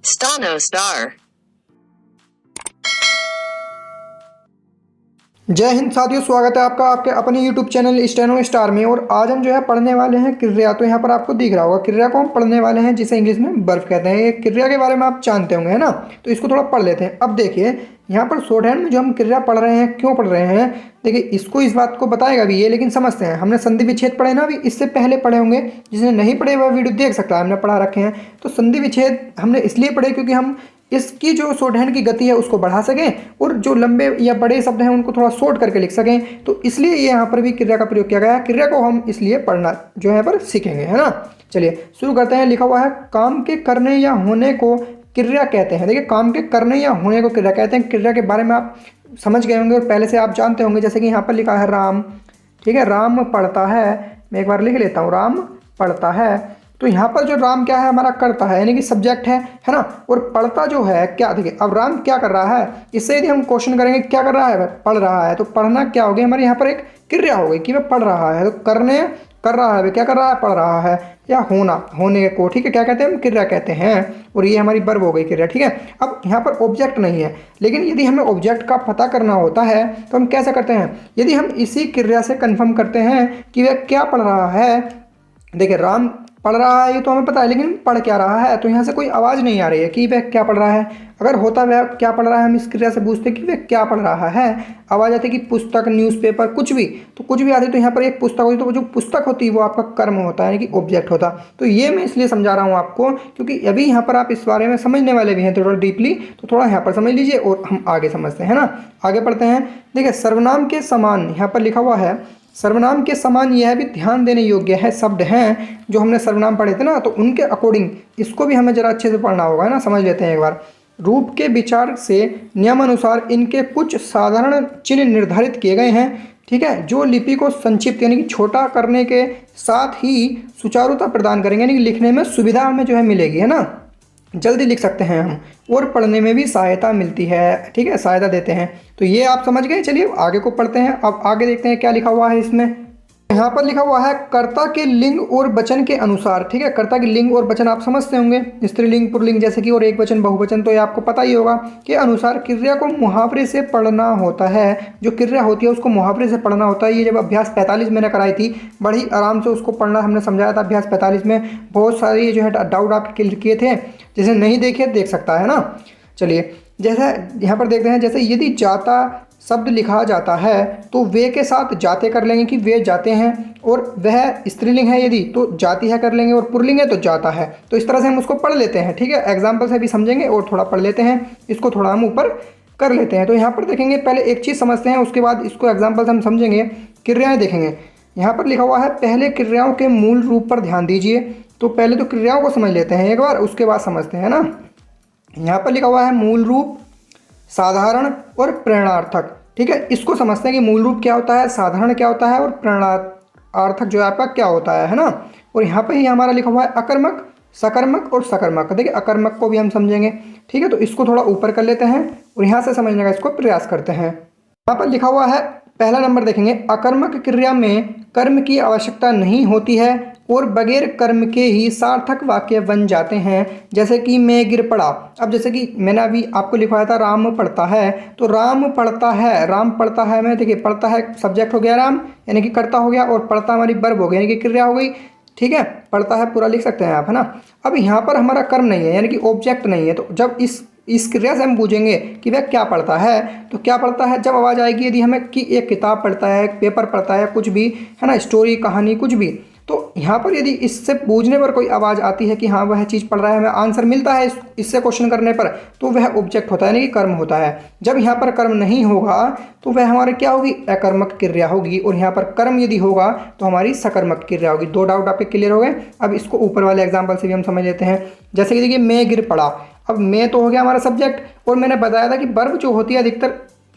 Stano star. जय हिंद साथियों, स्वागत है आपका आपके अपने YouTube चैनल स्टेनो स्टार में। और आज हम जो है पढ़ने वाले हैं क्रिया। तो यहाँ पर आपको दिख रहा होगा क्रिया को हम पढ़ने वाले हैं, जिसे इंग्लिश में वर्ब कहते हैं। ये क्रिया के बारे में आप जानते होंगे, है ना। तो इसको थोड़ा पढ़ लेते हैं। अब देखिए यहाँ पर शॉर्ट हैंड में जो हम क्रिया पढ़ रहे हैं, क्यों पढ़ रहे हैं, देखिए इसको इस बात को बताएगा भी ये, लेकिन समझते हैं। हमने संधि विच्छेद पढ़े ना, अभी इससे पहले पढ़े होंगे। जिसने नहीं पढ़े वह वीडियो देख सकता है, हमने पढ़ा रखे हैं। तो संधि विच्छेद हमने इसलिए पढ़े क्योंकि हम इसकी जो शॉर्ट हैंड की गति है उसको बढ़ा सकें, और जो लंबे या बड़े शब्द हैं उनको थोड़ा शॉर्ट करके लिख सकें। तो इसलिए ये यहाँ पर भी क्रिया का प्रयोग किया गया है। क्रिया को हम इसलिए पढ़ना जो है पर सीखेंगे, है ना। चलिए शुरू करते हैं। लिखा हुआ है काम के करने या होने को क्रिया कहते हैं। देखिए काम के करने या होने को क्रिया कहते हैं। क्रिया के बारे में आप समझ गए होंगे और पहले से आप जानते होंगे। जैसे कि यहाँ पर लिखा है राम, ठीक है, राम पढ़ता है। मैं एक बार लिख लेता हूँ, राम पढ़ता है। तो यहाँ पर जो राम क्या है, हमारा करता है, यानी कि सब्जेक्ट है ना। और पढ़ता जो है क्या, देखिए अब राम क्या कर रहा है, इससे यदि हम क्वेश्चन करेंगे क्या कर रहा है, पढ़ रहा है। तो पढ़ना क्या हो गया हमारे यहाँ पर एक क्रिया हो गई कि वह पढ़ रहा है। तो करने कर रहा है, वह क्या कर रहा है, पढ़ रहा है। या होना, होने को, ठीक है, क्या कहते हैं हम, क्रिया कहते हैं। और ये हमारी वर्ब हो गई क्रिया, ठीक है। अब यहाँ पर ऑब्जेक्ट नहीं है, लेकिन यदि हमें ऑब्जेक्ट का पता करना होता है तो हम कैसे करते हैं, यदि हम इसी क्रिया से कन्फर्म करते हैं कि वह क्या पढ़ रहा है। देखिए राम पढ़ रहा है ये तो हमें पता है, लेकिन पढ़ क्या रहा है। तो यहाँ से कोई आवाज़ नहीं आ रही है कि वह क्या पढ़ रहा है। अगर होता वह क्या पढ़ रहा है, हम इस क्रिया से पूछते कि वह क्या पढ़ रहा है। आवाज़ आती कि पुस्तक, न्यूज़पेपर, कुछ भी, तो कुछ भी आती। तो यहाँ पर एक पुस्तक होती, तो वो जो पुस्तक होती है वो आपका कर्म होता है, यानी कि ऑब्जेक्ट होता। तो ये मैं इसलिए समझा रहा हूँ आपको क्योंकि अभी यहाँ पर आप इस बारे में समझने वाले भी हैं थोड़ा डीपली। तो थोड़ा यहाँ पर समझ लीजिए और हम आगे समझते हैं ना। आगे पढ़ते हैं। देखिए सर्वनाम के समान यहाँ पर लिखा हुआ है। सर्वनाम के समान यह भी ध्यान देने योग्य है शब्द हैं जो हमने सर्वनाम पढ़े थे ना, तो उनके अकॉर्डिंग इसको भी हमें जरा अच्छे से पढ़ना होगा, है ना। समझ लेते हैं एक बार। रूप के विचार से नियमानुसार इनके कुछ साधारण चिन्ह निर्धारित किए गए हैं, ठीक है, जो लिपि को संक्षिप्त यानी कि छोटा करने के साथ ही सुचारुता प्रदान करेंगे, यानी कि लिखने में सुविधा हमें जो है मिलेगी, है ना। जल्दी लिख सकते हैं हम, और पढ़ने में भी सहायता मिलती है, ठीक है, सहायता देते हैं। तो ये आप समझ गए। चलिए आगे को पढ़ते हैं। अब आगे देखते हैं क्या लिखा हुआ है इसमें। यहाँ पर लिखा हुआ है कर्ता के लिंग और वचन के अनुसार, ठीक है। कर्ता के लिंग और वचन आप समझते होंगे, स्त्रीलिंग पुल्लिंग जैसे कि, और एक वचन बहुवचन, तो ये आपको पता ही होगा। के अनुसार क्रिया को मुहावरे से पढ़ना होता है। जो क्रिया होती है उसको मुहावरे से पढ़ना होता है। ये जब अभ्यास 45 मैंने कराई थी, बड़ी आराम से उसको पढ़ना हमने समझाया था। अभ्यास 45 में बहुत सारी जो है डाउट आप क्लियर किए थे। जिसे नहीं देखे देख सकता है ना। चलिए जैसा यहाँ पर देखते हैं, जैसे यदि जाता शब्द लिखा जाता है तो वे के साथ जाते कर लेंगे कि वे जाते हैं, और वह स्त्रीलिंग है यदि तो जाती है कर लेंगे, और पुल्लिंग है तो जाता है। तो इस तरह से हम उसको पढ़ लेते हैं, ठीक है। एग्जाम्पल से भी समझेंगे और थोड़ा पढ़ लेते हैं, इसको थोड़ा हम ऊपर कर लेते हैं। तो यहाँ पर देखेंगे, पहले एक चीज़ समझते हैं, उसके बाद इसको एग्जाम्पल से हम समझेंगे। क्रियाएँ देखेंगे। यहाँ पर लिखा हुआ है पहले क्रियाओं के मूल रूप पर ध्यान दीजिए। तो पहले तो क्रियाओं को समझ लेते हैं एक बार, उसके बाद समझते हैं ना। यहाँ पर लिखा हुआ है मूल रूप, साधारण और प्रेरणार्थक, ठीक है। इसको समझते हैं कि मूल रूप क्या होता है, साधारण क्या होता है, और प्रेरणार्थक जो है आपका क्या होता है ना। और यहाँ पे ही हमारा लिखा हुआ है अकर्मक, सकर्मक और सकर्मक। देखिए अकर्मक को भी हम समझेंगे, ठीक है। तो इसको थोड़ा ऊपर कर लेते हैं और यहाँ से समझने का इसको प्रयास करते हैं। यहाँ पर लिखा हुआ है पहला नंबर देखेंगे, अकर्मक क्रिया में कर्म की आवश्यकता नहीं होती है और बगैर कर्म के ही सार्थक वाक्य बन जाते हैं। जैसे कि मैं गिर पड़ा। अब जैसे कि मैंने अभी आपको लिखवाया था राम पढ़ता है, तो राम पढ़ता है, राम पढ़ता है में देखिए पढ़ता है सब्जेक्ट हो गया राम, यानी कि कर्ता हो गया, और पढ़ता हमारी वर्ब हो गई, यानी कि क्रिया हो गई, ठीक है। पढ़ता है पूरा लिख सकते हैं आप, है ना। अब यहाँ पर हमारा कर्म नहीं है, यानी कि ऑब्जेक्ट नहीं है। तो जब इस क्रिया से हम पूछेंगे कि वह क्या पढ़ता है, तो क्या पढ़ता है जब आवाज़ आएगी यदि हमें कि एक किताब पढ़ता है, एक पेपर पढ़ता है, कुछ भी, है ना, स्टोरी, कहानी, कुछ भी। तो यहाँ पर यदि इससे पूछने पर कोई आवाज़ आती है कि हाँ वह चीज़ पढ़ रहा है, हमें आंसर मिलता है इससे क्वेश्चन करने पर, तो वह ऑब्जेक्ट होता है, यानी कि कर्म होता है। जब यहाँ पर कर्म नहीं होगा तो वह हमारे क्या होगी, अकर्मक क्रिया होगी। और यहाँ पर कर्म यदि होगा तो हमारी सकर्मक क्रिया होगी। दो डाउट आपके क्लियर हो गए। अब इसको ऊपर वाले एग्जाम्पल से भी हम समझ लेते हैं। जैसे कि देखिए मैं गिर पड़ा। अब मैं तो हो गया हमारा सब्जेक्ट, और मैंने बताया था कि वर्ब जो होती है अधिकतर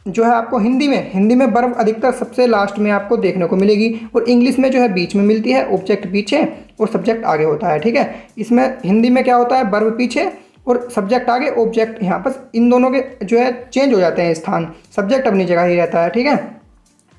जो है आपको हिंदी में वर्ब अधिकतर सबसे लास्ट में आपको देखने को मिलेगी, और इंग्लिश में जो है बीच में मिलती है, ऑब्जेक्ट पीछे और सब्जेक्ट आगे होता है, ठीक है। इसमें हिंदी में क्या होता है, वर्ब पीछे और सब्जेक्ट आगे, ऑब्जेक्ट यहाँ पर, इन दोनों के जो है चेंज हो जाते हैं स्थान, सब्जेक्ट अपनी जगह ही रहता है, ठीक है।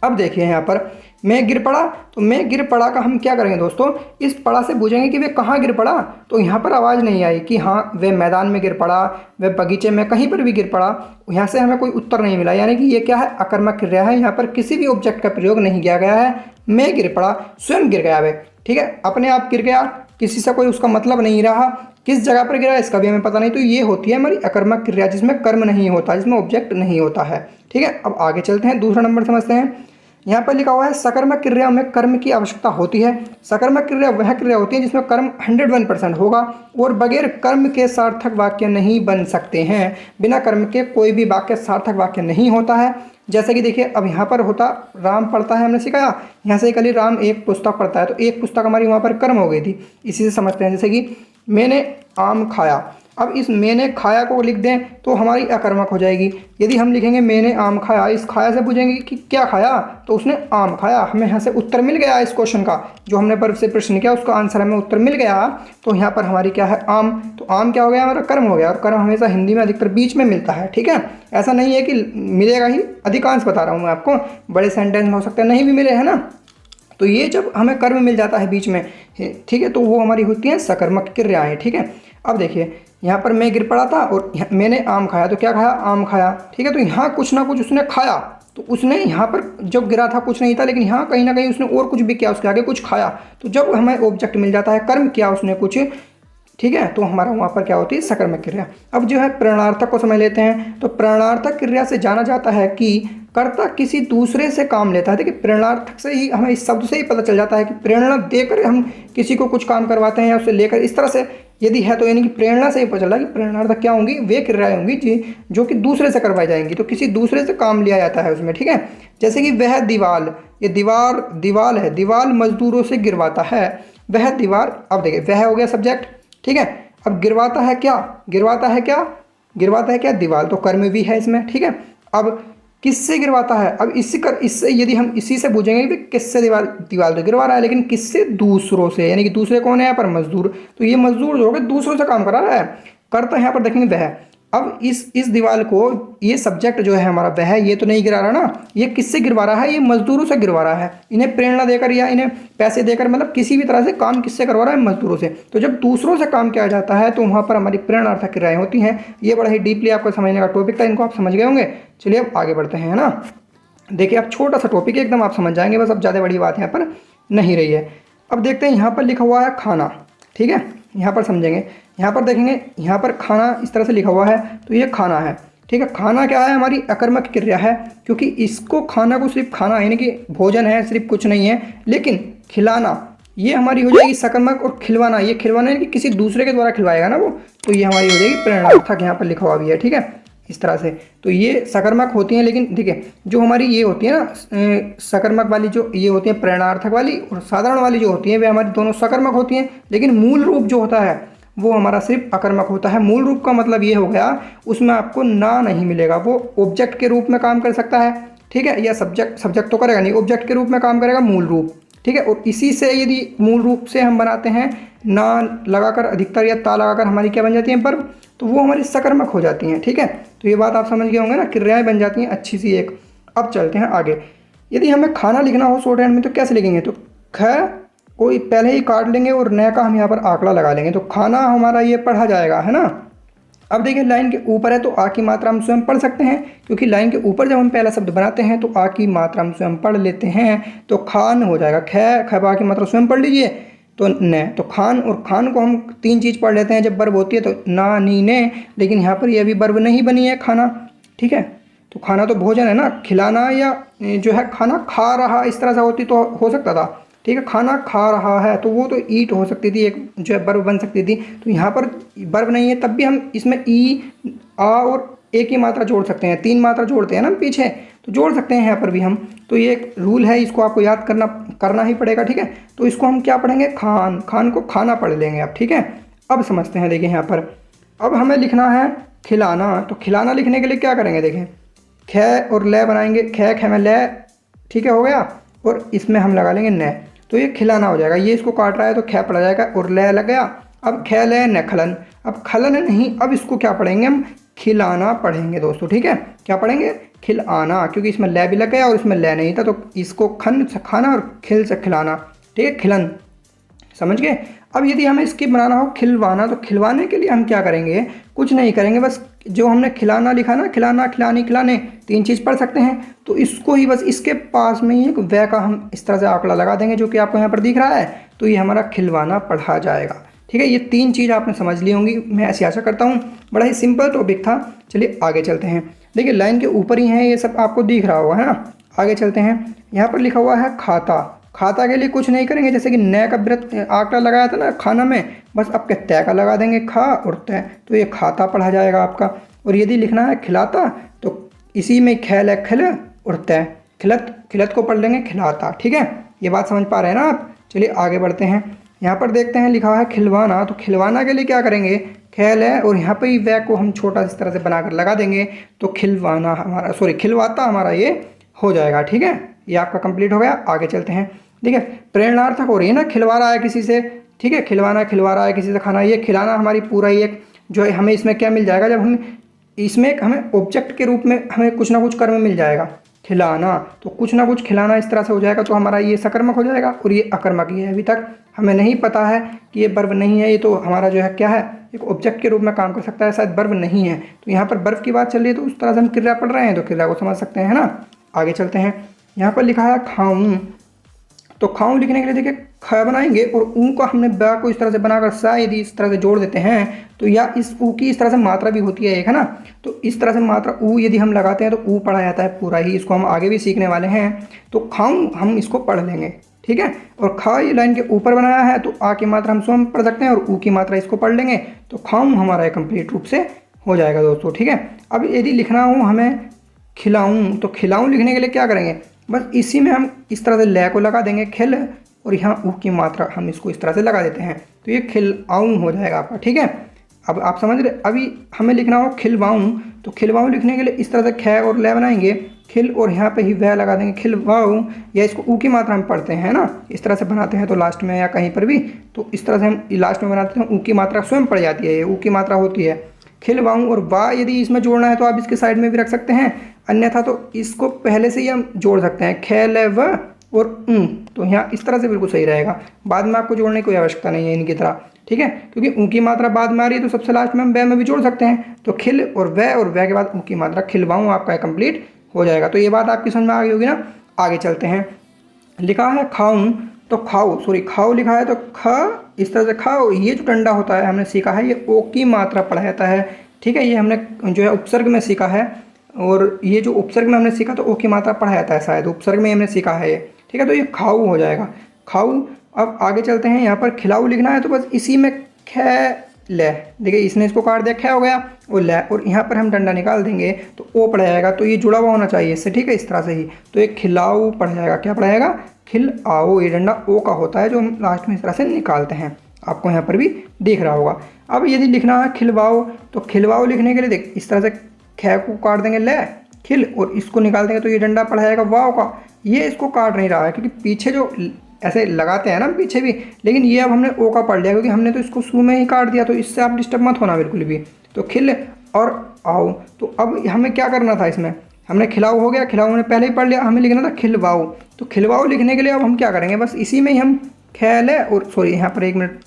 अब देखिए यहाँ पर मैं गिर पड़ा, तो मैं गिर पड़ा का हम क्या करेंगे दोस्तों, इस पड़ा से पूछेंगे कि वे कहाँ गिर पड़ा। तो यहाँ पर आवाज़ नहीं आई कि हाँ वे मैदान में गिर पड़ा, वे बगीचे में, कहीं पर भी गिर पड़ा। यहाँ से हमें कोई उत्तर नहीं मिला, यानी कि ये क्या है, अकर्मक क्रिया है। यहाँ पर किसी भी ऑब्जेक्ट का प्रयोग नहीं किया गया है। मैं गिर पड़ा, स्वयं गिर गया वे, ठीक है, अपने आप गिर गया, किसी से कोई उसका मतलब नहीं रहा, किस जगह पर गिरा इसका भी हमें पता नहीं। तो ये होती है हमारी अकर्मक क्रिया, जिसमें कर्म नहीं होता, जिसमें ऑब्जेक्ट नहीं होता है, ठीक है। अब आगे चलते हैं, दूसरा नंबर समझते हैं। यहाँ पर लिखा हुआ है सकर्मक क्रिया में कर्म की आवश्यकता होती है। सकर्मक क्रिया वह क्रिया होती है जिसमें कर्म 101% होगा और बगैर कर्म के सार्थक वाक्य नहीं बन सकते हैं। बिना कर्म के कोई भी वाक्य सार्थक वाक्य नहीं होता है। जैसे कि देखिए, अब यहाँ पर होता राम पढ़ता है, हमने सिखाया, यहाँ से कल राम एक पुस्तक पढ़ता है, तो एक पुस्तक हमारी वहाँ पर कर्म हो गई थी। इसी से समझते हैं, जैसे कि मैंने आम खाया। अब इस मैंने खाया को लिख दें तो हमारी अकर्मक हो जाएगी। यदि हम लिखेंगे मैंने आम खाया, इस खाया से पूछेंगे कि क्या खाया, तो उसने आम खाया। हमें यहाँ से उत्तर मिल गया इस क्वेश्चन का, जो हमने वर्ब से प्रश्न किया उसका आंसर हमें उत्तर मिल गया। तो यहाँ पर हमारी क्या है, आम। तो आम क्या हो गया, हमारा कर्म हो गया। और कर्म हमेशा हिंदी में अधिकतर बीच में मिलता है, ठीक है। ऐसा नहीं है कि मिलेगा ही, अधिकांश बता रहा हूँ मैं आपको, बड़े सेंटेंस में हो सकता है नहीं भी मिले, है ना। तो ये जब हमें कर्म मिल जाता है बीच में, ठीक है, तो वो हमारी होती है सकर्मक क्रियाएं, ठीक है। अब देखिए, यहाँ पर मैं गिर पड़ा था और मैंने आम खाया, तो क्या खाया, आम खाया, ठीक है। तो यहाँ कुछ ना कुछ उसने खाया, तो उसने यहाँ पर जब गिरा था कुछ नहीं था, लेकिन यहाँ कहीं ना कहीं उसने और कुछ भी किया, उसके आगे कुछ खाया। तो जब हमें ऑब्जेक्ट मिल जाता है, कर्म किया उसने कुछ, ठीक है, तो हमारा वहाँ पर क्या होती है, सकर्मक क्रिया। अब जो है प्रेरणार्थक को समझ लेते हैं। तो प्रेरणार्थक क्रिया से जाना जाता है कि कर्ता किसी दूसरे से काम लेता है। देखिए, प्रेरणार्थक से ही हमें इस शब्द से ही पता चल जाता है कि प्रेरणा देकर हम किसी को कुछ काम करवाते हैं या उससे लेकर, इस तरह से यदि है तो यानी कि प्रेरणा से ही पता चला कि प्रेरणार्थक क्या होंगी, वे क्रियाएं होंगी जो कि दूसरे से करवाई जाएंगी। तो किसी दूसरे से काम लिया जाता है उसमें, ठीक है। जैसे कि वह दीवार, ये दीवार है, दीवार मजदूरों से गिरवाता है, वह दीवार। अब देखिए, वह हो गया सब्जेक्ट, ठीक है। अब गिरवाता है क्या, गिरवाता है क्या, दीवार, तो कर्म भी है इसमें, ठीक है। अब किससे गिरवाता है, अब इससे यदि हम इसी से पूछेंगे कि किससे दीवार तो गिरवा रहा है, लेकिन किससे, दूसरों से, यानी कि दूसरे कौन है यहाँ पर, मजदूर। तो ये मजदूर जो है दूसरों से काम करा रहा है, करता है यहाँ पर देखेंगे वह। अब इस दीवार को, ये सब्जेक्ट जो है हमारा वह, ये तो नहीं गिरा रहा ना, ये किससे गिरवा रहा है, ये मजदूरों से गिरवा रहा है। इन्हें प्रेरणा देकर या इन्हें पैसे देकर, मतलब किसी भी तरह से काम किससे करवा रहा है, मजदूरों से। तो जब दूसरों से काम किया जाता है तो वहाँ पर हमारी प्रेरणार्थक क्रियाएं होती हैं। ये बड़ा ही डीपली आपको समझने का टॉपिक था, इनको आप समझ गए होंगे। चलिए अब आगे बढ़ते हैं, है ना। देखिए, अब छोटा सा टॉपिक है एकदम, आप समझ जाएंगे, बस अब ज़्यादा बड़ी बात यहाँ पर नहीं रही है। अब देखते हैं, यहाँ पर लिखा हुआ है खाना, ठीक है, यहाँ पर समझेंगे। यहाँ पर देखेंगे, यहाँ पर खाना इस तरह से लिखा हुआ है, तो ये खाना है, ठीक है। खाना क्या है, हमारी अकर्मक क्रिया है, क्योंकि इसको खाना को सिर्फ खाना यानी कि भोजन है, सिर्फ कुछ नहीं है। लेकिन खिलाना ये हमारी हो जाएगी सकर्मक, और खिलवाना, ये खिलवाना यानी कि किसी दूसरे के द्वारा खिलवाएगा ना वो, तो ये हमारी हो जाएगी प्रेरणार्थक, यहाँ पर लिखा हुआ भी है, ठीक है, इस तरह से। तो ये सकर्मक होती हैं, लेकिन देखिए जो हमारी ये होती है ना सकर्मक वाली, जो ये होती है प्रेरणार्थक वाली, और साधारण वाली जो होती है वे हमारी दोनों सकर्मक होती हैं। लेकिन मूल रूप जो होता है वो हमारा सिर्फ अकर्मक होता है। मूल रूप का मतलब ये हो गया, उसमें आपको ना नहीं मिलेगा, वो ऑब्जेक्ट के रूप में काम कर सकता है, ठीक है, या सब्जेक्ट तो करेगा नहीं, ऑब्जेक्ट के रूप में काम करेगा मूल रूप, ठीक है। और इसी से यदि मूल रूप से हम बनाते हैं ना लगाकर अधिकतर या ता लगाकर, हमारी क्या बन जाती है, वर्ब, तो वो हमारी सकर्मक हो जाती हैं, ठीक है। तो ये बात आप समझ गए होंगे ना, क्रियाएं बन जाती हैं अच्छी सी एक। अब चलते हैं आगे। यदि हमें खाना लिखना हो शॉर्ट हैंड में तो कैसे लिखेंगे, तो ख कोई पहले ही काट लेंगे और न का हम यहाँ पर आंकड़ा लगा लेंगे, तो खाना हमारा ये पढ़ा जाएगा, है ना। अब देखिए, लाइन के ऊपर है तो आ की मात्रा हम स्वयं पढ़ सकते हैं, क्योंकि लाइन के ऊपर जब हम पहला शब्द बनाते हैं तो आ की मात्रा हम स्वयं पढ़ लेते हैं, तो खान हो जाएगा। खबा की मात्रा स्वयं पढ़ लीजिए, तो न, तो खान, और खान को हम तीन चीज़ पढ़ लेते हैं जब वर्ब होती है, तो ना, नी, ने। लेकिन यहाँ पर ये अभी वर्ब नहीं बनी है, खाना, ठीक है। तो खाना तो भोजन है ना, खिलाना या जो है खाना खा रहा, इस तरह से होती तो हो सकता था, ठीक है। खाना खा रहा है तो वो तो ईट हो सकती थी, एक जो है वर्ब बन सकती थी। तो यहाँ पर वर्ब नहीं है, तब भी हम इसमें ई, आ और ए की मात्रा जोड़ सकते हैं, तीन मात्रा जोड़ते हैं ना पीछे, तो जोड़ सकते हैं यहाँ पर भी हम। तो ये एक रूल है, इसको आपको याद करना ही पड़ेगा, ठीक है। तो इसको हम क्या पढ़ेंगे, खान को खाना पढ़ लेंगे आप, ठीक है। अब समझते हैं, देखिए यहाँ पर अब हमें लिखना है खिलाना। तो खिलाना लिखने के लिए क्या करेंगे, देखें, ख और ल बनाएंगे, ख में ल, ठीक है, हो गया, और इसमें हम लगा लेंगे न, तो ये खिलाना हो जाएगा। ये इसको काट रहा है तो ख पड़ा जाएगा और ल लग गया। अब ख ल न खलन, अब खलन नहीं, अब इसको क्या पढ़ेंगे हम, खिलाना पढ़ेंगे दोस्तों, ठीक है। क्या पढ़ेंगे, खिल आना, क्योंकि इसमें ले भी लग गया और इसमें ले नहीं था, तो इसको खन से खाना और खिल से खिलाना, ठीक है, खिलन, समझ गए। अब यदि हमें इसकी बनाना हो खिलवाना, तो खिलवाने के लिए हम क्या करेंगे, कुछ नहीं करेंगे, बस जो हमने खिलाना लिखा ना, खिलाना, खिलानी, खिलाने, 3 चीज़ पढ़ सकते हैं, तो इसको ही बस इसके पास में ही एक वे का हम इस तरह से आंकड़ा लगा देंगे जो कि आपको यहाँ पर दिख रहा है, तो ये हमारा खिलवाना पढ़ा जाएगा, ठीक है। ये 3 चीज़ आपने समझ ली होंगी, मैं ऐसी आशा करता हूँ। बड़ा ही सिंपल टॉपिक था। चलिए आगे चलते हैं। देखिए लाइन के ऊपर ही है, ये सब आपको दिख रहा होगा, है ना। आगे चलते हैं। यहाँ पर लिखा हुआ है खाता। खाता के लिए कुछ नहीं करेंगे, जैसे कि न का व्रत आंकड़ा लगाया था ना खाना में, बस आपके तय का लगा देंगे, खा और तय, तो ये खाता पढ़ा जाएगा आपका। और यदि लिखना है खिलाता, तो इसी में खैल है, खिल और तय, खिलत, खिलत को पढ़ लेंगे खिलाता, ठीक है। ये बात समझ पा रहे हैं ना आप। चलिए आगे बढ़ते हैं। यहाँ पर देखते हैं लिखा है खिलवाना, तो खिलवाना के लिए क्या करेंगे, खैल है और यहाँ पर ही वै को हम छोटा इस तरह से बनाकर लगा देंगे, तो खिलवाना हमारा, सॉरी खिलवाता हमारा ये हो जाएगा, ठीक है। ये आपका कंप्लीट हो गया। आगे चलते हैं। ठीक है, प्रेरणार्थक हो रही है ना, खिलवा रहा है किसी से, ठीक है, खिलवाना, खिलवा रहा है किसी से खाना, ये खिलाना हमारी पूरा ही एक जो है, हमें इसमें क्या मिल जाएगा, जब हम इसमें हमें ऑब्जेक्ट के रूप में हमें कुछ ना कुछ कर्म मिल जाएगा, खिलाना, तो कुछ ना कुछ खिलाना इस तरह से हो जाएगा, तो हमारा ये सकर्मक हो जाएगा और ये अकर्मक ही है। अभी तक हमें नहीं पता है कि ये वर्ब नहीं है, ये तो हमारा जो है क्या है, एक ऑब्जेक्ट के रूप में काम कर सकता है, शायद वर्ब नहीं है। तो यहाँ पर वर्ब की बात चल रही है, तो उस तरह से हम क्रिया पढ़ रहे हैं, तो क्रिया को समझ सकते हैं, है ना। आगे चलते हैं। यहाँ पर लिखा है खाऊं, तो खाऊं लिखने के लिए देखिए ख बनाएंगे और ऊ का हमने ब को इस तरह से बनाकर सा यदि इस तरह से जोड़ देते हैं, तो या इस ऊ की इस तरह से मात्रा भी होती है एक, है ना। तो इस तरह से मात्रा ऊ यदि हम लगाते हैं तो ऊ पढ़ा जाता है पूरा ही, इसको हम आगे भी सीखने वाले हैं। तो खाऊं हम इसको पढ़ लेंगे, ठीक है। और खा ये लाइन के ऊपर बनाया है, तो आ की मात्रा हम स्वयं पढ़ सकते हैं और ऊ की मात्रा इसको पढ़ लेंगे, तो खाऊं हमारा कंप्लीट रूप से हो जाएगा दोस्तों, ठीक है। अब यदि लिखना हो हमें खिलाऊं, तो खिलाऊं लिखने के लिए क्या करेंगे, बस इसी में हम इस तरह से ले को लगा देंगे खिल, और यहाँ ऊ की मात्रा हम इसको इस तरह से लगा देते हैं, तो ये खिलाऊं हो जाएगा आपका, ठीक है। अब आप समझ रहे। अभी हमें लिखना हो खिलवाऊं, तो खिलवाऊं लिखने के लिए इस तरह से ख और ले बनाएंगे, खिल और यहाँ पे ही वह लगा देंगे खिलवाऊं, या इसको ऊ की मात्रा हम पढ़ते हैं ना, इस तरह से बनाते हैं, तो लास्ट में या कहीं पर भी तो इस तरह से हम लास्ट में बनाते हैं, ऊ की मात्रा स्वयं पड़ जाती है, ये ऊ की मात्रा होती है खिलवाऊं। और वाह यदि इसमें जोड़ना है तो आप इसके साइड में भी रख सकते हैं, अन्यथा तो इसको पहले से ही हम जोड़ सकते हैं, खेल व और तो यहाँ इस तरह से बिल्कुल सही रहेगा, बाद में आपको जोड़ने की कोई आवश्यकता नहीं है इनकी तरह, ठीक है, क्योंकि ऊ की मात्रा बाद में आ रही है, तो सबसे लास्ट में हम वह में भी जोड़ सकते हैं, तो खिल और वह के बाद ऊ की मात्रा खिलवाऊं आपका कंप्लीट हो जाएगा। तो ये बात आपकी समझ में आ गई होगी ना। आगे चलते हैं। लिखा है खाऊं, तो खाओ, सॉरी खाओ लिखा है, तो ख इस तरह से खाओ, ये जो डंडा होता है हमने सीखा है, ये ओ की मात्रा पढ़ा जाता है, ठीक है, ये हमने जो है उपसर्ग में सीखा है, और ये जो उपसर्ग में हमने सीखा तो ओ की मात्रा पढ़ा जाता है, शायद उपसर्ग में हमने सीखा है ये, ठीक है। तो ये खाऊ हो जाएगा, खाऊ। अब आगे चलते हैं। यहाँ पर खिलाऊ लिखना है, तो बस इसी में ख ले, देखिए इसने इसको काट दिया, ख हो गया और ले, और यहाँ पर हम डंडा निकाल देंगे तो ओ पढ़ जाएगा, तो ये जुड़ा हुआ होना चाहिए इससे, ठीक है, इस तरह से ही, तो ये खिलाऊ पढ़ जाएगा, क्या पढ़ जाएगा, खिल आओ, ये डंडा ओ का होता है जो हम लास्ट में इस तरह से निकालते हैं, आपको यहाँ पर भी दिख रहा होगा। अब यदि लिखना है खिलवाओ, तो खिलवाओ लिखने के लिए देख इस तरह से ख को काट देंगे ले खिल, और इसको निकाल देंगे, तो ये डंडा पढ़ जाएगा वाओ का, ये इसको काट नहीं रहा है, क्योंकि पीछे जो ऐसे लगाते हैं ना पीछे भी, लेकिन ये अब हमने ओ का पढ़ लिया, क्योंकि हमने तो इसको शुरू में ही काट दिया, तो इससे आप डिस्टर्ब मत होना बिल्कुल भी। तो खिल और आओ, तो अब हमें क्या करना था, इसमें हमने खिलाओ हो गया, खिलाओ हमने पहले ही पढ़ लिया, हमें लिखना था खिलवाओ, तो खिलवाओ लिखने के लिए अब हम क्या करेंगे, बस इसी में ही हम खेल और सॉरी यहाँ पर 1 मिनट,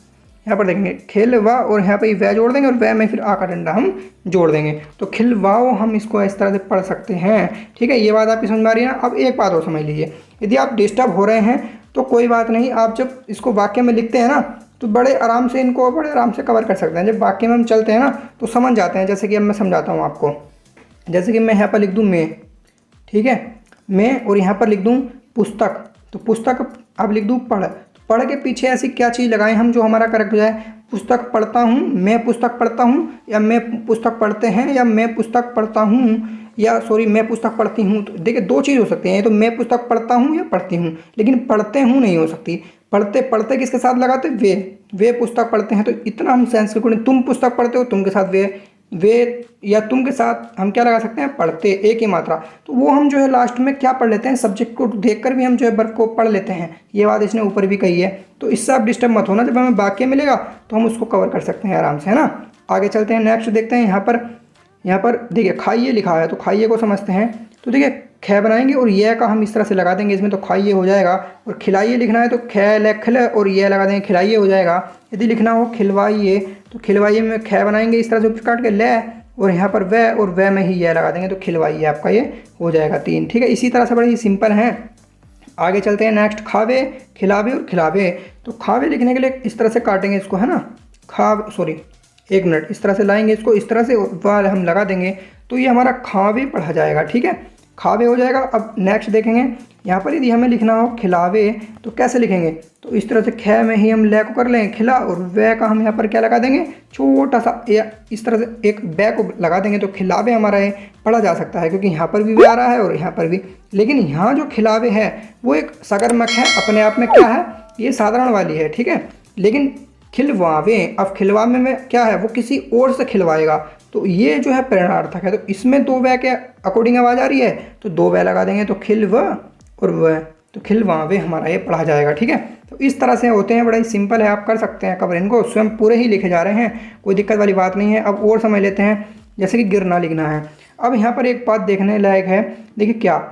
यहाँ पर देखेंगे खिलवा और यहाँ पर वह जोड़ देंगे और वह में फिर आ का डंडा हम जोड़ देंगे, तो खिलवाओ हम इसको इस तरह से पढ़ सकते हैं, ठीक है। ये बात आपकी समझ में आ रही है ना। अब एक बात और समझ लीजिए, यदि आप डिस्टर्ब हो रहे हैं तो कोई बात नहीं, आप जब इसको वाक्य में लिखते हैं ना, तो बड़े आराम से इनको बड़े आराम से कवर कर सकते हैं। जब वाक्य में हम चलते हैं ना तो समझ जाते हैं, जैसे कि अब मैं समझाता हूँ आपको। जैसे कि मैं यहाँ पर लिख दूँ मैं, ठीक है, मैं, और यहाँ पर लिख दूँ पुस्तक, तो पुस्तक अब लिख दूँ पढ़, पढ़ के पीछे ऐसी क्या चीज़ लगाएं हम जो हमारा करेक्ट हो जाए, पुस्तक पढ़ता हूँ, मैं पुस्तक पढ़ता हूँ, या मैं पुस्तक पढ़ते हैं, या मैं पुस्तक पढ़ता हूँ, या सॉरी मैं पुस्तक पढ़ती हूँ। तो देखिए 2 चीज़ हो सकती हैं, तो मैं पुस्तक पढ़ता हूँ या पढ़ती हूँ, लेकिन पढ़ते हूँ नहीं हो सकती। पढ़ते पढ़ते किसके साथ लगाते, वे पुस्तक पढ़ते हैं, तो इतना हम सेंस के, तुम पुस्तक पढ़ते हो, तुम के साथ वे या तुम के साथ हम क्या लगा सकते हैं, पढ़ते, एक ही मात्रा, तो वो हम जो है लास्ट में क्या पढ़ लेते हैं, सब्जेक्ट को देखकर भी हम जो है वर्ब को पढ़ लेते हैं। ये बात इसने ऊपर भी कही है, तो इससे आप डिस्टर्ब मत होना, जब हमें वाक्य मिलेगा तो हम उसको कवर कर सकते हैं आराम से, है ना। आगे चलते हैं, नेक्स्ट देखते हैं। यहाँ पर देखिए खाइए लिखा है, तो खाइए को समझते हैं, तो देखिए ख बनाएंगे और ये का हम इस तरह से लगा देंगे इसमें, तो खाइए हो जाएगा। और खिलाइए लिखना है तो ख ल खिल और ये लगा देंगे, खिलाइए हो जाएगा। यदि लिखना हो खिलवाइए तो खिलवाइए में ख बनाएंगे इस तरह से ऊपर काट के ल, और यहाँ पर वह, और वह में ही यह लगा देंगे तो खिलवाइए आपका ये हो जाएगा 3। ठीक है, इसी तरह से बड़े ही सिंपल हैं। आगे चलते हैं नेक्स्ट, खावे, खिलावे और खिलावे। तो खावे लिखने के लिए इस तरह से काटेंगे इसको, है ना, सॉरी 1 मिनट, इस तरह से लाएंगे इसको, इस तरह से वाल हम लगा देंगे तो ये हमारा खावे पढ़ा जाएगा। ठीक है, खावे हो जाएगा। अब नेक्स्ट देखेंगे, यहाँ पर यदि हमें लिखना हो खिलावे तो कैसे लिखेंगे, तो इस तरह से ख में ही हम ले को कर लें खिला, और वह का हम यहाँ पर क्या लगा देंगे, छोटा सा इस तरह से एक बै को लगा देंगे तो खिलावे हमारा ये पढ़ा जा सकता है, क्योंकि यहाँ पर भी वे आ रहा है और यहाँ पर भी। लेकिन यहाँ जो खिलावे है वो एक सगर्मक है, अपने आप में क्या है, ये साधारण वाली है। ठीक है, लेकिन खिलवावे, अब खिलवावे में क्या है, वो किसी और से खिलवाएगा, तो ये जो है प्रेरणार्थक है। तो इसमें 2 वह के अकॉर्डिंग आवाज़ आ रही है तो 2 वह लगा देंगे तो खिलव और वह, तो खिलवावे हमारा ये पढ़ा जाएगा। ठीक है, तो इस तरह से होते हैं, बड़ा ही सिंपल है, आप कर सकते हैं कवर। इनको स्वयं पूरे ही लिखे जा रहे हैं, कोई दिक्कत वाली बात नहीं है। अब और समझ लेते हैं, जैसे कि गिरना लिखना है। अब यहाँ पर एक बात देखने लायक है, देखिए क्या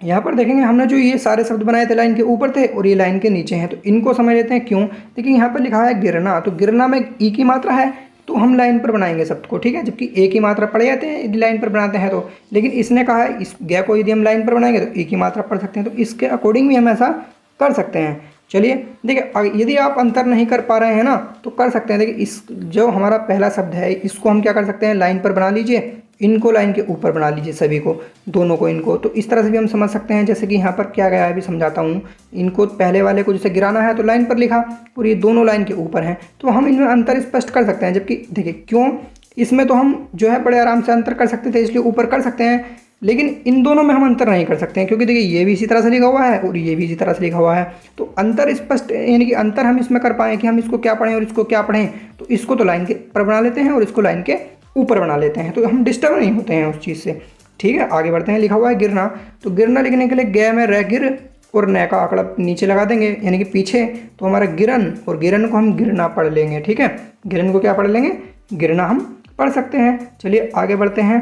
यहाँ पर देखेंगे, हमने जो ये सारे शब्द बनाए थे लाइन के ऊपर थे और ये लाइन के नीचे हैं, तो इनको समझ लेते हैं क्यों। देखिए यहाँ पर लिखा है गिरना, तो गिरना में ई की मात्रा है तो हम लाइन पर बनाएंगे शब्द को। ठीक है, जबकि ए की मात्रा पढ़ जाते हैं यदि लाइन पर बनाते हैं तो, लेकिन इसने कहा है इस ग को यदि हम लाइन पर बनाएंगे तो ई की मात्रा पढ़ सकते हैं, तो इसके अकॉर्डिंग भी हम ऐसा कर सकते हैं। चलिए देखिए, यदि आप अंतर नहीं कर पा रहे हैं ना तो कर सकते हैं। देखिए इस जो हमारा पहला शब्द है इसको हम क्या कर सकते हैं, लाइन पर बना लीजिए, इनको लाइन के ऊपर बना लीजिए, सभी को, दोनों को, इनको। तो इस तरह से भी हम समझ सकते हैं, जैसे कि यहाँ पर क्या गया है अभी समझाता हूँ। इनको पहले वाले को जैसे गिराना है तो लाइन पर लिखा और ये दोनों लाइन के ऊपर हैं, तो हम इनमें अंतर स्पष्ट कर सकते हैं। जबकि देखिए क्यों, इसमें तो हम जो है बड़े आराम से अंतर कर सकते थे, इसलिए ऊपर कर सकते हैं, लेकिन इन दोनों में हम अंतर नहीं कर सकते हैं, क्योंकि देखिए ये भी इसी तरह से लिखा हुआ है और ये भी इसी तरह से लिखा हुआ है। तो अंतर स्पष्ट, यानी कि अंतर हम इसमें कर पाएँ कि हम इसको क्या पढ़ें और इसको क्या पढ़ें, तो इसको तो लाइन के पर बना लेते हैं और इसको लाइन के ऊपर बना लेते हैं, तो हम डिस्टर्ब नहीं होते हैं उस चीज़ से। ठीक है, आगे बढ़ते हैं। लिखा हुआ है गिरना, तो गिरना लिखने के लिए ग में रह गिर और न का आंकड़ा नीचे लगा देंगे, यानी कि पीछे, तो हमारा गिरन, और गिरन को हम गिरना पढ़ लेंगे। ठीक है, गिरन को क्या पढ़ लेंगे, गिरना हम पढ़ सकते हैं। चलिए आगे बढ़ते हैं।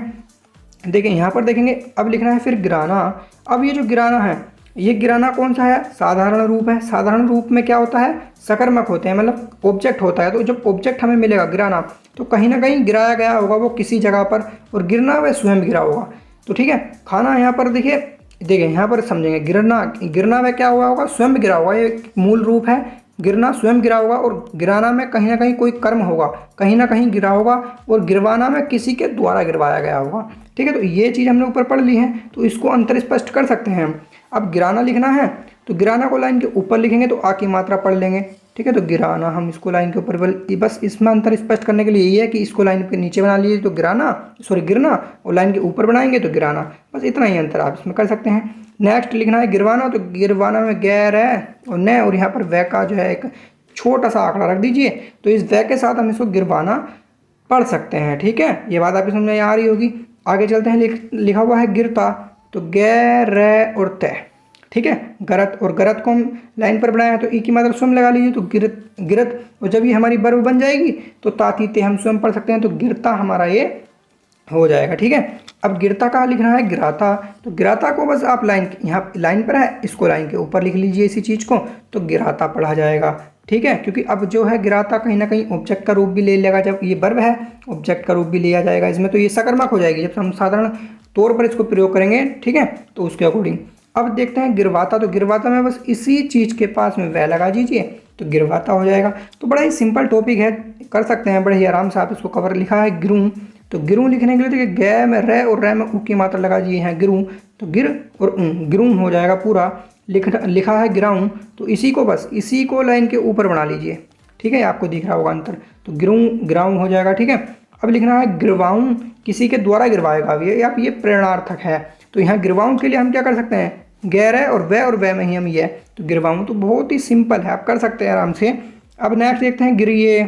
देखिए यहाँ पर देखेंगे, अब लिखना है फिर गिराना। अब ये जो गिराना है, ये गिराना कौन सा है, साधारण रूप है। साधारण रूप में क्या होता है, सकर्मक होते हैं, मतलब ऑब्जेक्ट होता है। तो जब ऑब्जेक्ट हमें मिलेगा गिराना, तो कहीं ना कहीं गिराया गया होगा वो किसी जगह पर, और गिरना वह स्वयं गिरा होगा। तो ठीक है, खाना यहाँ पर देखिए यहाँ पर समझेंगे, गिरना वह क्या हुआ होगा, स्वयं गिरा होगा, ये मूल रूप है। गिरना स्वयं गिरा होगा, और गिराना में कहीं ना कहीं कोई कर्म होगा, कहीं ना कहीं गिरा होगा, और गिरवाना में किसी के द्वारा गिरवाया गया होगा। ठीक है, तो ये चीज़ हमने ऊपर पढ़ ली है, तो इसको अंतर स्पष्ट कर सकते हैं हम। अब गिराना लिखना है तो गिराना को लाइन के ऊपर लिखेंगे तो आ की मात्रा पढ़ लेंगे। ठीक है, तो गिराना हम इसको लाइन के ऊपर, बस इसमें अंतर स्पष्ट करने के लिए यही है कि इसको लाइन के नीचे बना लीजिए तो गिरना, और लाइन के ऊपर बनाएंगे तो गिराना, बस इतना ही अंतर आप इसमें कर सकते हैं। नेक्स्ट लिखना है गिरवाना, तो गिरवाना में गैर है और न, और यहाँ पर वह का जो है एक छोटा सा आंकड़ा रख दीजिए, तो इस वह के साथ हम इसको गिरवाना पढ़ सकते हैं। ठीक है, ये बात आपकी समझ में आ रही होगी। आगे चलते हैं। लिखा हुआ है गिरता, तो गैर और तय। ठीक है, गरत, और गरत को हम लाइन पर बनाया है तो ई की मात्रा स्वयं लगा लीजिए, तो गिरत, और जब ये हमारी वर्ब बन जाएगी तो ताती ते हम स्वयं पढ़ सकते हैं, तो गिरता हमारा ये हो जाएगा। ठीक है, अब गिरता कहाँ लिखना है, गिराता, तो गिराता को बस आप लाइन, यहाँ लाइन पर है, इसको लाइन के ऊपर लिख लीजिए इसी चीज़ को, तो गिराता पढ़ा जाएगा। ठीक है, क्योंकि अब जो है गिराता कहीं ना कहीं ऑब्जेक्ट का रूप भी ले लेगा, जब ये वर्ब है ऑब्जेक्ट का रूप भी लिया जाएगा इसमें, तो ये सकर्मक हो जाएगी जब हम साधारण तौर पर इसको प्रयोग करेंगे। ठीक है, तो उसके अकॉर्डिंग अब देखते हैं गिरवाता, तो गिरवाता में बस इसी चीज़ के पास में वह लगा दीजिए तो गिरवाता हो जाएगा। तो बड़ा ही सिंपल टॉपिक है, कर सकते हैं बड़े ही आराम से आप इसको कवर। लिखा है गिरूँ, तो गिरूँ लिखने के लिए देखिए गै में रे और रे में ऊ की मात्रा लगा दीजिए हैं गिरूँ, तो गिर और गिरूँ हो जाएगा पूरा। लिखा है गिराऊँ, तो इसी को लाइन के ऊपर बना लीजिए। ठीक है, आपको दिख रहा होगा अंतर, तो गिराऊँ हो जाएगा। ठीक है, अब लिखना है गिरवाऊँ, किसी के द्वारा गिरवाएगा, ये प्रेरणार्थक है, तो यहाँ गिरवाऊँ के लिए हम क्या कर सकते हैं, गैर है और वह में ही हम ये, तो गिरवाऊँ, तो बहुत ही सिंपल है, आप कर सकते हैं आराम से। अब नेक्स्ट देखते हैं गिरिए,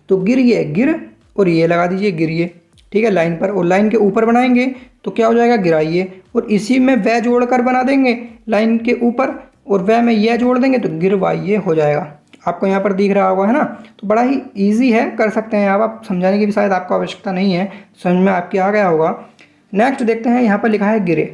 तो गिरिए, गिर और ये लगा दीजिए गिरिए। ठीक है, लाइन पर, और लाइन के ऊपर बनाएंगे तो क्या हो जाएगा, गिराइए, और इसी में वह जोड़कर बना देंगे लाइन के ऊपर, और वह में यह जोड़ देंगे तो गिरवाइए हो जाएगा। आपको यहाँ पर दिख रहा होगा, है ना, तो बड़ा ही ईजी है, कर सकते हैं आप समझाने की भी शायद आपको आवश्यकता नहीं है, समझ में आपके आ गया होगा। नेक्स्ट देखते हैं, यहाँ पर लिखा है गिरे।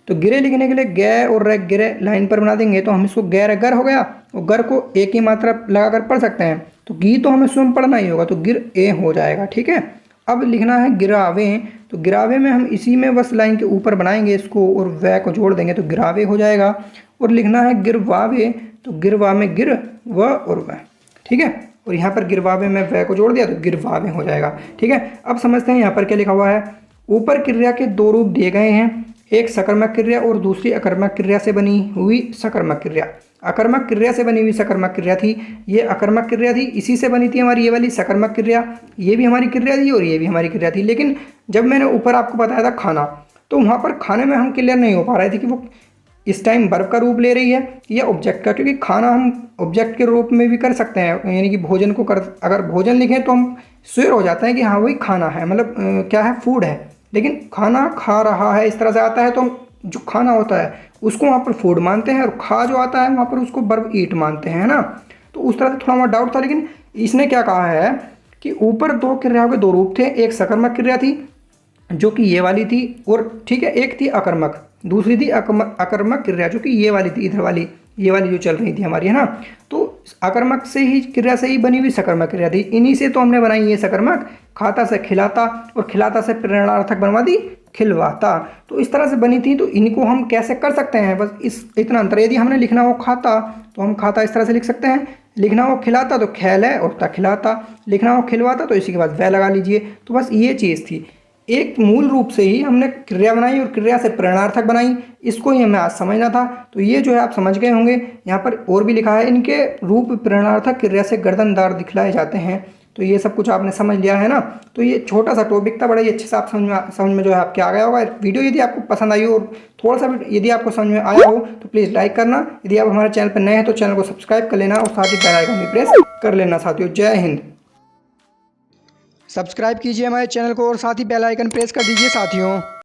तो गिरे लिखने के लिए गे और रे गिरे लाइन पर बना देंगे, तो हम इसको गैर गर हो गया, और गर को एक ही मात्रा लगाकर पढ़ सकते हैं, तो गी तो हमें स्वयं पढ़ना ही होगा, तो गिर ए हो जाएगा। ठीक है, अब लिखना है गिरावे। तो गिरावे में हम इसी में बस लाइन के ऊपर बनाएंगे इसको और वह को जोड़ देंगे, तो गिरावे हो जाएगा। और लिखना है गिरवावे। तो गिरवा में गिर व और वह। ठीक है, और यहाँ पर गिरवावे में वह को जोड़ दिया, तो गिरवावे हो जाएगा। ठीक है, अब समझते हैं यहाँ पर क्या लिखा हुआ है। ऊपर क्रिया के दो रूप दिए गए हैं, एक सकर्मक क्रिया और दूसरी अकर्मक क्रिया से बनी हुई सकर्मक क्रिया। अकर्मक क्रिया से बनी हुई सकर्मक क्रिया थी, ये अकर्मक क्रिया थी, इसी से बनी थी हमारी ये वाली सकर्मक क्रिया। ये भी हमारी क्रिया थी और ये भी हमारी क्रिया थी। लेकिन जब मैंने ऊपर आपको बताया था खाना, तो वहाँ पर खाने में हम क्लियर नहीं हो पा रहे थे कि वो इस टाइम वर्ब का रूप ले रही है या ऑब्जेक्ट का, क्योंकि खाना हम ऑब्जेक्ट के रूप में भी कर सकते हैं, यानी कि भोजन को कर, अगर भोजन लिखें तो हम श्योर हो जाते हैं कि हाँ वही खाना है, मतलब क्या है, फूड है। लेकिन खाना खा रहा है इस तरह से आता है, तो हम जो खाना होता है उसको वहाँ पर फूड मानते हैं, और खा जो आता है वहाँ पर उसको वर्ब ईट मानते हैं, है ना। तो उस तरह से थोड़ा बहुत डाउट था, लेकिन इसने क्या कहा है कि ऊपर दो क्रियाओं के दो रूप थे, एक सकर्मक क्रिया थी जो कि ये वाली थी, और ठीक है एक थी अकर्मक, दूसरी थी अकर्मक क्रिया जो कि ये वाली थी, इधर वाली ये वाली जो चल रही थी हमारी, है ना। तो अकर्मक से ही क्रिया से ही बनी हुई सकर्मक क्रिया थी, इन्हीं से तो हमने बनाई ये सकर्मक। खाता से खिलाता और खिलाता से प्रेरणार्थक बनवा दी खिलवाता, तो इस तरह से बनी थी। तो इनको हम कैसे कर सकते हैं, बस इस इतना अंतर। यदि हमने लिखना हो खाता तो हम खाता इस तरह से लिख सकते हैं, लिखना हो खिलाता तो खैल है और ता खिलाता, लिखना हो खिलवाता तो इसी के बाद वह लगा लीजिए। तो बस ये चीज़ थी, एक मूल रूप से ही हमने क्रिया बनाई और क्रिया से प्रेरणार्थक बनाई, इसको ही हमें आज समझना था। तो ये जो है आप समझ गए होंगे। यहाँ पर और भी लिखा है, इनके रूप प्रेरणार्थक क्रिया से गर्दनदार दिखलाए जाते हैं। तो ये सब कुछ आपने समझ लिया है ना। तो ये छोटा सा टॉपिक था, बड़ा ही अच्छे से आप समझ में जो है आपके आ गया होगा। वीडियो यदि आपको पसंद आई हो और थोड़ा सा भी यदि आपको समझ में आया हो तो प्लीज़ लाइक करना। यदि आप हमारे चैनल पर नए हैं तो चैनल को सब्सक्राइब कर लेना और साथ ही बेल आइकन भी प्रेस कर लेना साथियों। जय हिंद। सब्सक्राइब कीजिए हमारे चैनल को और साथ ही बेल आइकन प्रेस कर दीजिए साथियों।